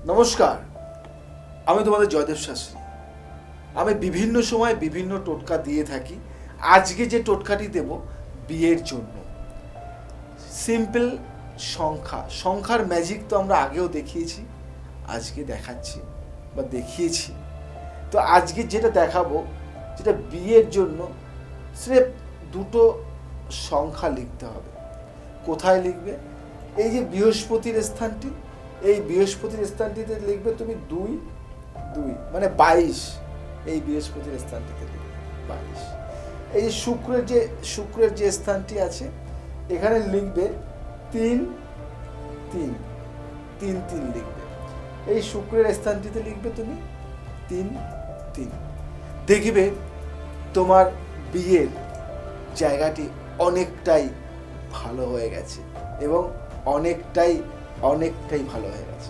নমস্কার, আমি তোমাদের জয়দেব শাস্ত্রী। আমি বিভিন্ন সময় বিভিন্ন টোটকা দিয়ে থাকি। আজকে যে টোটকাটি দেব বিয়ের জন্য, সিম্পল সংখ্যার ম্যাজিক তো আমরা আগেও দেখিয়েছি, আজকে দেখাচ্ছি বা দেখিয়েছি। তো আজকে যেটা দেখাবো, যেটা বিয়ের জন্য স্রেফ দুটো সংখ্যা লিখতে হবে। কোথায় লিখবে? এই যে বৃহস্পতির স্থানটি, এই বৃহস্পতির স্থানটিতে লিখবে তুমি 2 2 মানে 22। এই বৃহস্পতির স্থানটিতে লিখবে 22। এই যে শুক্রের যে স্থানটি আছে, এখানে লিখবে 3 3 3 3 লিখবে। এই শুক্রের স্থানটিতে লিখবে তুমি 3 3। দেখবে তোমার বিয়ের জায়গাটি অনেকটাই ভালো হয়ে গেছে এবং অনেকটাই ভালো হয়ে গেছে।